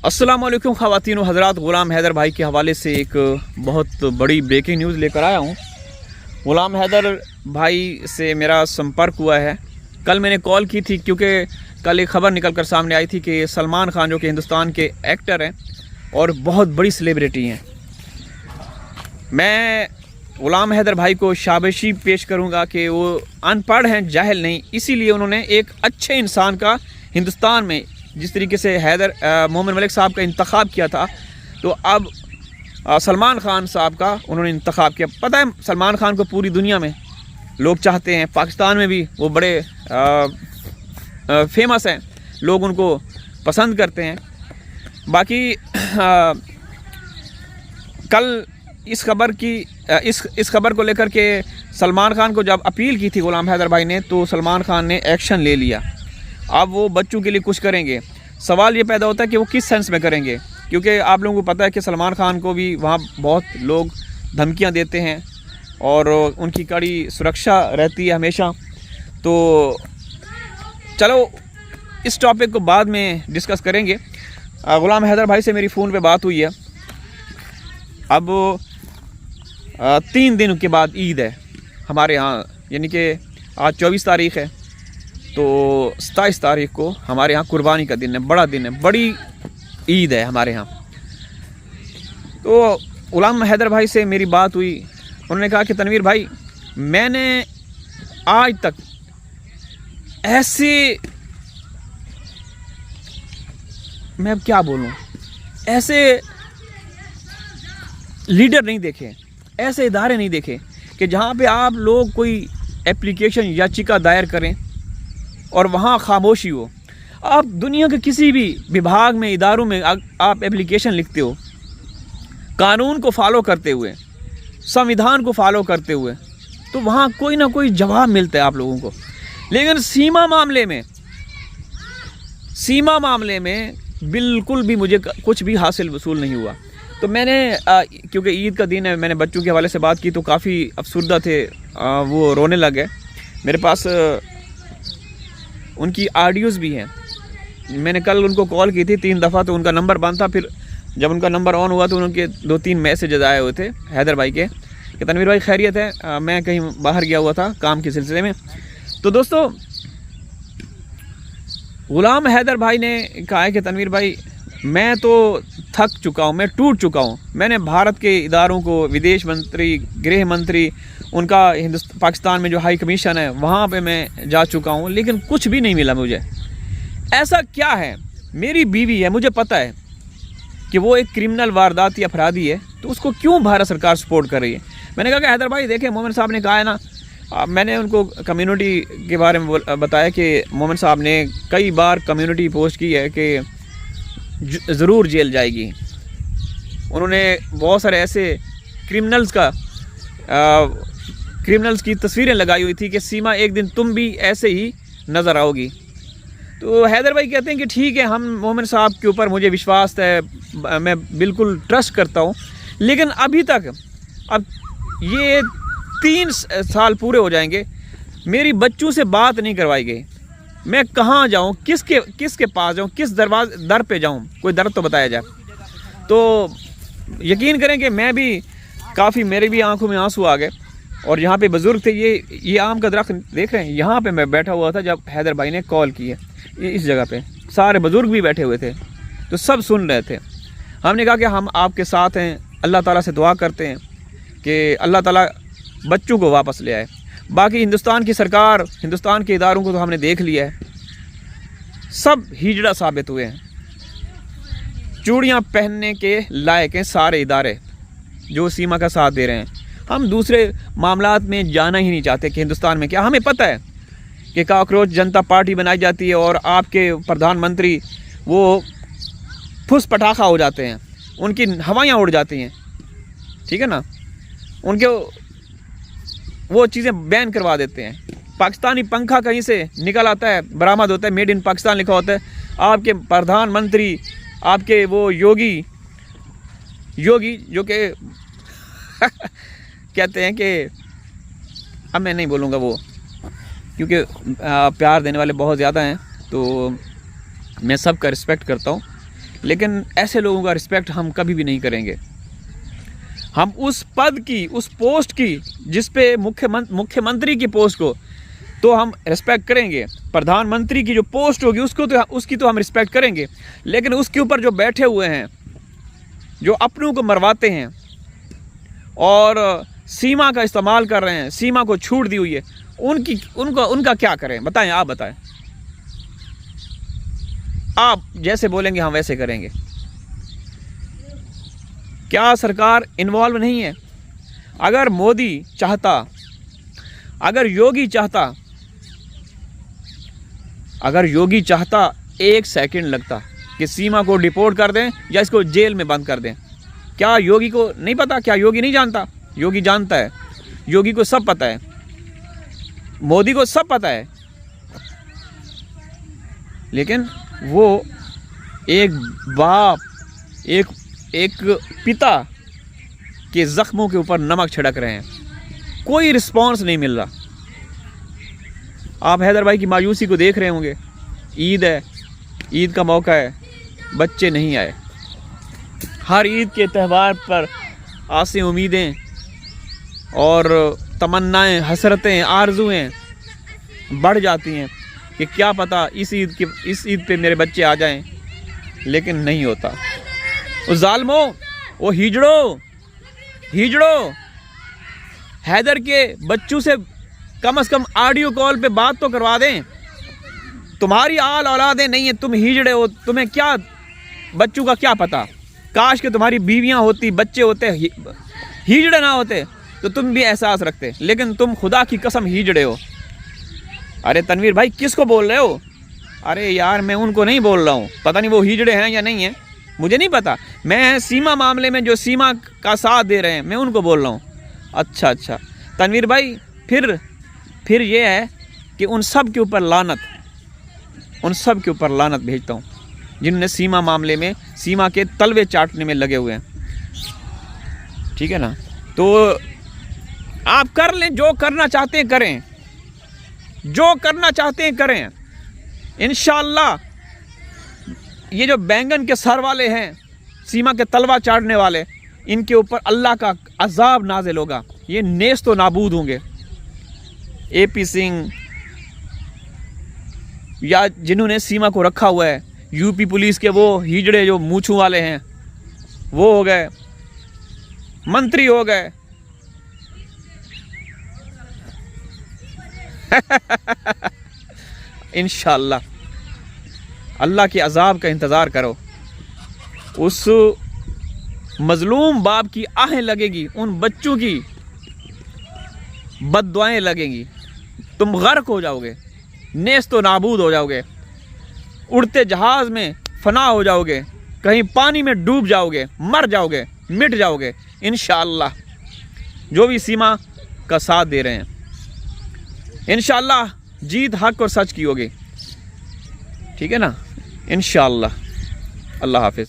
अस्सलाम वालेकुम ख़वातीन व हज़रात, ग़ुलाम हैदर भाई के हवाले से एक बहुत बड़ी ब्रेकिंग न्यूज़ लेकर आया हूँ। ग़ुलाम हैदर भाई से मेरा संपर्क हुआ है। कल मैंने कॉल की थी क्योंकि कल एक ख़बर निकल कर सामने आई थी कि सलमान खान जो कि हिंदुस्तान के एक्टर हैं और बहुत बड़ी सेलिब्रिटी हैं, मैं ग़ुलाम हैदर भाई को शाबाशी पेश करूँगा कि वो अनपढ़ हैं, जाहिल नहीं। इसीलिए उन्होंने एक अच्छे इंसान का हिंदुस्तान में जिस तरीके से मोमिन मलिक साहब का इंतखाब किया था, तो अब सलमान खान साहब का उन्होंने इंतखाब किया। पता है सलमान खान को पूरी दुनिया में लोग चाहते हैं, पाकिस्तान में भी वो बड़े फेमस हैं, लोग उनको पसंद करते हैं। बाकी कल इस खबर को लेकर के सलमान खान को जब अपील की थी ग़ुलाम हैदर भाई ने, तो सलमान खान ने एक्शन ले लिया। अब वो बच्चों के लिए कुछ करेंगे। सवाल ये पैदा होता है कि वो किस सेंस में करेंगे, क्योंकि आप लोगों को पता है कि सलमान खान को भी वहाँ बहुत लोग धमकियाँ देते हैं और उनकी कड़ी सुरक्षा रहती है हमेशा। तो चलो इस टॉपिक को बाद में डिस्कस करेंगे। ग़ुलाम हैदर भाई से मेरी फ़ोन पे बात हुई है। अब 3 दिन के बाद ईद है हमारे यहाँ, यानी कि आज 24 तारीख़ है, तो 27 तारीख़ को हमारे यहाँ कुर्बानी का दिन है, बड़ा दिन है, बड़ी ईद है हमारे यहाँ। तो ग़ुलाम हैदर भाई से मेरी बात हुई, उन्होंने कहा कि तनवीर भाई, मैंने आज तक ऐसे, मैं क्या बोलूँ, ऐसे लीडर नहीं देखे, ऐसे इदारे नहीं देखे कि जहाँ पे आप लोग कोई एप्लीकेशन याचिका दायर करें और वहाँ खामोशी हो। आप दुनिया के किसी भी विभाग में, इदारों में आप एप्लीकेशन लिखते हो, कानून को फॉलो करते हुए, संविधान को फॉलो करते हुए, तो वहाँ कोई ना कोई जवाब मिलता है आप लोगों को। लेकिन सीमा मामले में बिल्कुल भी मुझे कुछ भी हासिल वसूल नहीं हुआ। तो मैंने क्योंकि ईद का दिन है, मैंने बच्चों के हवाले से बात की तो काफ़ी अफसुर्दा थे, वो रोने लगे। मेरे पास उनकी ऑडियोज़ भी हैं। मैंने कल उनको कॉल की थी 3 दफ़ा, तो उनका नंबर बंद था। फिर जब उनका नंबर ऑन हुआ तो उनके 2-3 मैसेजेस आए हुए थे हैदर भाई के कि तनवीर भाई खैरियत है, मैं कहीं बाहर गया हुआ था काम के सिलसिले में। तो दोस्तों, ग़ुलाम हैदर भाई ने कहा है कि तनवीर भाई, मैं तो थक चुका हूँ, मैं टूट चुका हूँ। मैंने भारत के इदारों को, विदेश मंत्री, गृह मंत्री, उनका पाकिस्तान में जो हाई कमीशन है वहाँ पे मैं जा चुका हूँ, लेकिन कुछ भी नहीं मिला मुझे। ऐसा क्या है? मेरी बीवी है, मुझे पता है कि वो एक क्रिमिनल वारदाती अपराधी है, तो उसको क्यों भारत सरकार सपोर्ट कर रही है? मैंने कहा कि हैदर भाई देखें, मोमिन साहब ने कहा है ना, मैंने उनको कम्युनिटी के बारे में बताया कि मोमिन साहब ने कई बार कम्युनिटी पोस्ट की है कि ज़रूर जेल जाएगी। उन्होंने बहुत सारे ऐसे क्रिमिनल्स की तस्वीरें लगाई हुई थी कि सीमा, एक दिन तुम भी ऐसे ही नज़र आओगी। तो हैदर भाई कहते हैं कि ठीक है, हम मोमिन साहब के ऊपर मुझे विश्वास है, मैं बिल्कुल ट्रस्ट करता हूँ, लेकिन अभी तक, अब ये 3 साल पूरे हो जाएंगे, मेरी बच्चों से बात नहीं करवाई गई। मैं कहाँ जाऊँ, किसके पास जाऊँ, किस दर पे जाऊँ? कोई दर तो बताया जाए। तो यकीन करें कि मैं भी काफ़ी, मेरे भी आंखों में आंसू आ गए। और यहाँ पे बुज़ुर्ग थे, ये आम का दरख्त देख रहे हैं, यहाँ पे मैं बैठा हुआ था जब हैदर भाई ने कॉल की है। इस जगह पे सारे बुज़ुर्ग भी बैठे हुए थे, तो सब सुन रहे थे। हमने कहा कि हम आपके साथ हैं, अल्लाह ताला से दुआ करते हैं कि अल्लाह ताला बच्चों को वापस ले आए। बाकी हिंदुस्तान की सरकार, हिंदुस्तान के इदारों को तो हमने देख लिया है, सब हिजड़ा साबित हुए हैं। चूड़ियाँ पहनने के लायक हैं सारे इदारे जो सीमा का साथ दे रहे हैं। हम दूसरे मामलात में जाना ही नहीं चाहते कि हिंदुस्तान में क्या। हमें पता है कि कॉकरोच जनता पार्टी बनाई जाती है और आपके प्रधानमंत्री वो फुस पटाखा हो जाते हैं, उनकी हवाइयाँ उड़ जाती हैं, ठीक है ना, उनके वो चीज़ें बैन करवा देते हैं। पाकिस्तानी पंखा कहीं से निकल आता है, बरामद होता है, मेड इन पाकिस्तान लिखा होता है। आपके प्रधानमंत्री, आपके वो योगी जो कि कहते हैं कि, अब मैं नहीं बोलूँगा वो, क्योंकि प्यार देने वाले बहुत ज़्यादा हैं, तो मैं सबका रिस्पेक्ट करता हूँ। लेकिन ऐसे लोगों का रिस्पेक्ट हम कभी भी नहीं करेंगे। हम उस पद की, उस पोस्ट की, जिस पे मुख्यमंत्री की पोस्ट को तो हम रिस्पेक्ट करेंगे, प्रधानमंत्री की जो पोस्ट होगी उसकी तो हम रिस्पेक्ट करेंगे, लेकिन उसके ऊपर जो बैठे हुए हैं, जो अपनों को मरवाते हैं और सीमा का इस्तेमाल कर रहे हैं, सीमा को छूट दी हुई है, उनका क्या करें? बताएं, आप बताएं। आप जैसे बोलेंगे हम वैसे करेंगे। क्या सरकार इन्वॉल्व नहीं है? अगर मोदी चाहता, अगर योगी चाहता 1 सेकंड लगता कि सीमा को डिपोर्ट कर दें या इसको जेल में बंद कर दें। क्या योगी को नहीं पता? क्या योगी नहीं जानता? योगी जानता है, योगी को सब पता है, मोदी को सब पता है, लेकिन वो एक बाप, एक पिता के जख्मों के ऊपर नमक छिड़क रहे हैं। कोई रिस्पॉन्स नहीं मिल रहा। आप हैदर भाई की मायूसी को देख रहे होंगे। ईद है, ईद का मौका है, बच्चे नहीं आए। हर ईद के त्यौहार पर आसें, उम्मीदें और तमन्नाएं, हसरतें, आरजुएं बढ़ जाती हैं कि क्या पता इस ईद पे मेरे बच्चे आ जाएं, लेकिन नहीं होता। उस जालिमों, वो हिजड़ो हैदर के बच्चों से कम से कम ऑडियो कॉल पे बात तो करवा दें। तुम्हारी आल औलादें नहीं है, तुम हिजड़े हो, तुम्हें क्या बच्चों का क्या पता? काश कि तुम्हारी बीवियां होती, बच्चे होते, हिजड़े ना होते तो तुम भी एहसास रखते, लेकिन तुम खुदा की कसम हिजड़े हो। अरे तनवीर भाई, किसको बोल रहे हो? अरे यार, मैं उनको नहीं बोल रहा हूँ, पता नहीं वो हिजड़े हैं या नहीं है, मुझे नहीं पता। मैं सीमा मामले में जो सीमा का साथ दे रहे हैं, मैं उनको बोल रहा हूँ। अच्छा तनवीर भाई, फिर ये है कि उन सब के ऊपर लानत भेजता हूँ जिन्होंने सीमा मामले में, सीमा के तलवे चाटने में लगे हुए हैं। ठीक है ना? तो आप कर लें, जो करना चाहते हैं करें, जो करना चाहते हैं करें। इंशाअल्लाह ये जो बैंगन के सर वाले हैं, सीमा के तलवा चाटने वाले, इनके ऊपर अल्लाह का अजाब नाजिल होगा। ये नेस्त व नाबूद होंगे। AP सिंह या जिन्होंने सीमा को रखा हुआ है, UP पुलिस के वो हिजड़े जो मूछू वाले हैं, वो हो गए, मंत्री हो गए। इंशाअल्लाह अल्लाह के अजाब का इंतज़ार करो। उस मजलूम बाप की आहें लगेगी, उन बच्चों की बद्दुआएं लगेंगी, तुम गर्क हो जाओगे, नेस्तो नाबूद हो जाओगे, उड़ते जहाज में फना हो जाओगे, कहीं पानी में डूब जाओगे, मर जाओगे, मिट जाओगे। इंशाअल्लाह जो भी सीमा का साथ दे रहे हैं, इंशाअल्लाह जीत हक और सच की होगी। ठीक है ना? इंशाअल्लाह। अल्लाह हाफिज़।